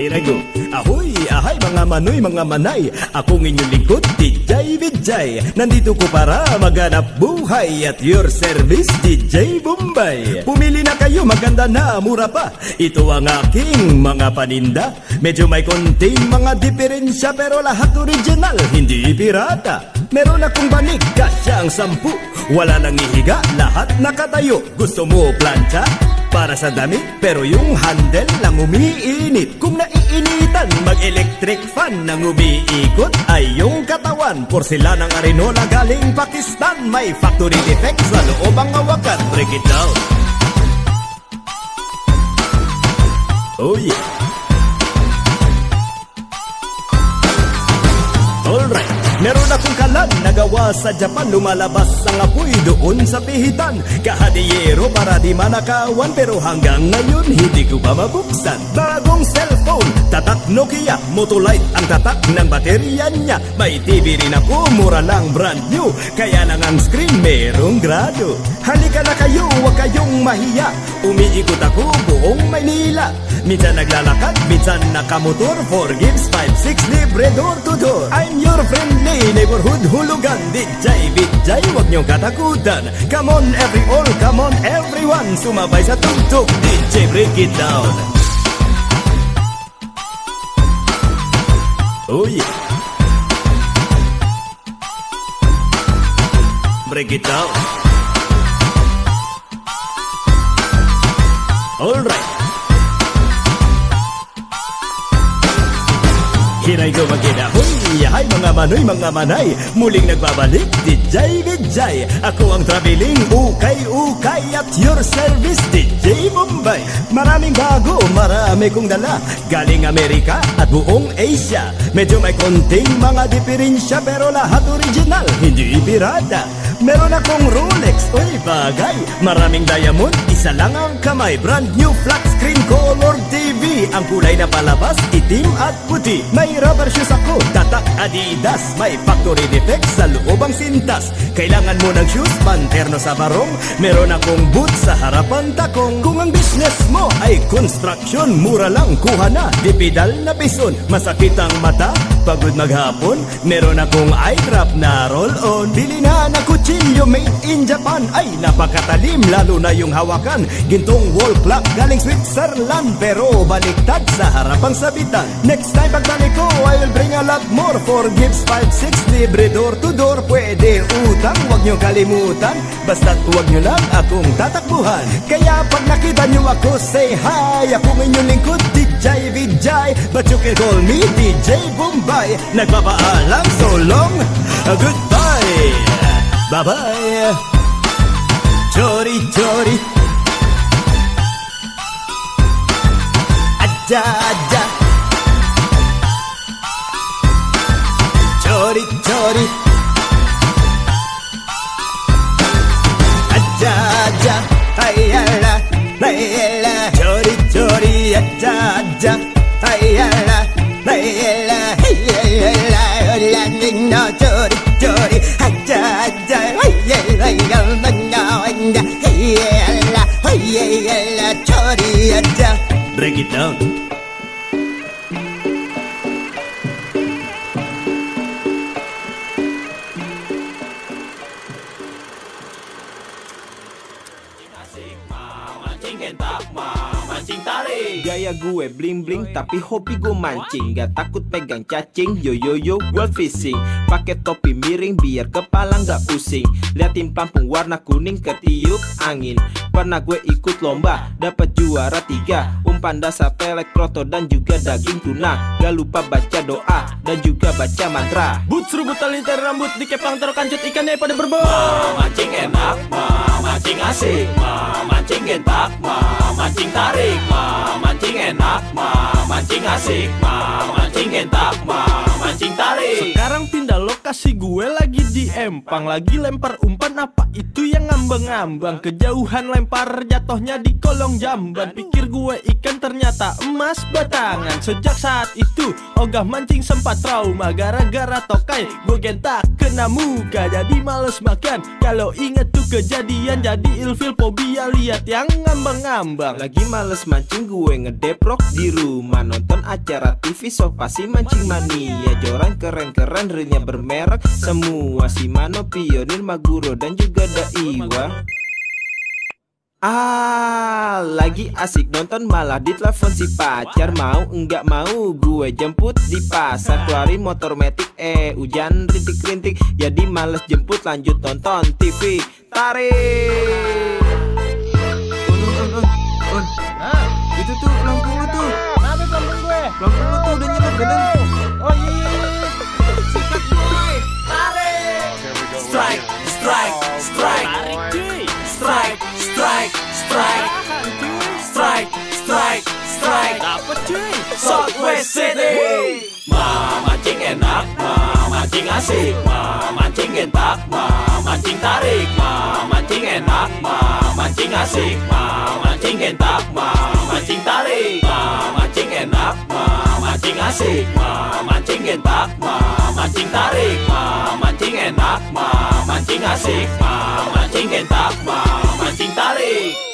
Hirago, ahoy, ahay mga manoy, mga manay. Akong inyong lingkod, DJ Vijay. Nandito ko para maghanap buhay. At your service, DJ Bombay. Pumili na kayo, maganda na, mura pa. Ito ang aking mga paninda. Medyo may konting mga diferensya, pero lahat original, hindi pirata. Meron akong banig, kasya ang 10. Wala nang ihiga, lahat nakatayo. Gusto mo plancha? Para sa damit, pero yung handle lang umiinit. Kung naiinitan, mag-electric fan nang umiikot ay yung katawan. Porselanang arenola galing Pakistan. May factory defects sa loob ang hawakan. Break it down. Oh yeah. Alright. Meron akong kalan nagawa sa Japan. Lumalabas ang apoy doon sa pihitan. Kahadiyero para di manakawan, pero hanggang ngayon hindi ko pa mabuksan. Bagong cellphone, tatak Nokia, Motolite ang tatak ng baterya niya. May TV rin ako, mura lang, brand new. Kaya lang ang screen merong grado. Halika na kayo, huwag kayong mahiya. Umiikot ako buong Maynila. Minsan naglalakad, minsan nakamotor. 4 gives 5-6 libre door to door. I'm your friendly neighborhood hulugan. DJ Vijay, huwag niyong katakutan. Come on every all, come on everyone. Sumabay sa tugtog, DJ break it down. Oh yeah. Break it down. Alright. Hinay ko magkinahoy, hay mga manoy, mga manay. Muling nagbabalik, DJ Vijay. Ako ang traveling, ukay-ukay. At your service, DJ Bombay. Maraming bago, marami kong dala. Galing Amerika at buong Asia. Medyo may konting mga diferensya, pero lahat original, hindi pirata. Meron akong Rolex, oy bagay. Maraming diamond, isa lang ang kamay. Brand new flat screen color TV. Ang kulay na palabas, itim at puti. May rubber shoes ako, tatak Adidas. May factory defects sa loob ang sintas. Kailangan mo ng shoes, panterno sa barong. Meron akong boots sa harapan takong. Kung ang business mo ay construction, mura lang, kuha na, di pedal na bison. Masakit ang mata, pagod maghapon. Meron akong eye drop na roll-on. Bili na na kutsilyo made in Japan. Ay napakatalim, lalo na yung hawakan. Gintong wall clock galing Switzerland, pero baliktad sa harapang sabitan. Next time pagbalik ko, I will bring a lot more. 4 gives 5-6 libre door to door. Pwede utang, wag nyo kalimutan. Basta't wag nyo lang akong tatakbuhan. Kaya pag nakita nyo ako, say hi. Ako inyong lingkod, DJ Vijay, but you can call me DJ Bombay. Nagpapaalam, so long, goodbye. Bye-bye. Chori, chori. Aja, aja. Chori, chori. Aja, aja. Ayala, ayala. Chori, chori. Aja, aja. Ayala, ayala. Ayala, ayala. No, chori, chori. Aja, aja. Ayala, ayala. Ayala, ayala. Chori, aja. Break it down. Gaya gue bling bling tapi hobi gue mancing. Gak takut pegang cacing. Yo yo yo gue fishing. Pakai topi miring biar kepala gak pusing. Liatin pelampung warna kuning ketiup angin. Pernah gue ikut lomba dapat juara 3. Umpan dasar pelek proto dan juga daging tuna. Gak lupa baca doa dan juga baca mantra. Boots rubut talintar rambut dikepang taruh kancut ikannya pada berbau. Mancing enak, mancing asik, mancing gentak, mancing tarik, mancing enak, mancing asik, mancing gentak, mancing tarik. Sekarang pindah lokasi, gue lagi di Empang. Lagi lempar umpan, apa itu yang ngambang-ngambang. Kejauhan lempar, jatuhnya di kolong jamban. Pikir gue ikan, ternyata emas batangan. Sejak saat itu ogah mancing sempat trauma. Gara-gara tokai gue gentak kena muka. Jadi males makan kalau inget tuh kejadian. Kalian jadi ilfil fobia, lihat yang ngambang-ngambang. Lagi males mancing gue ngedeprok di rumah, nonton acara TV so pasti mancing mania. Joran keren-keren, realnya bermerek semua, Shimano, Pioneer, Maguro dan juga Daiwa. Lagi asik nonton malah ditelepon si pacar. Mau enggak mau gue jemput di pasar. Keluarin motor metik, hujan rintik-rintik, jadi males jemput, lanjut tonton TV. Tarik. Itu tuh lampu lu tuh. Mana lampu gue? Lampu lu tuh udah nyala bener. Oh iya. Sikat boy. Tarik. Strike, strike, strike. Tarik cuy. Strike, strike, strike. Strike, strike, strike. Dapat cuy. Southwest City. Mancing enak, mancing asik, mancing gentak, mancing tarik, mancing enak, mancing asik, mancing gentak, mancing tarik, mancing enak, mancing asik, mancing gentak, mancing tarik, mancing enak, mancing asik, mancing gentak, mancing tarik.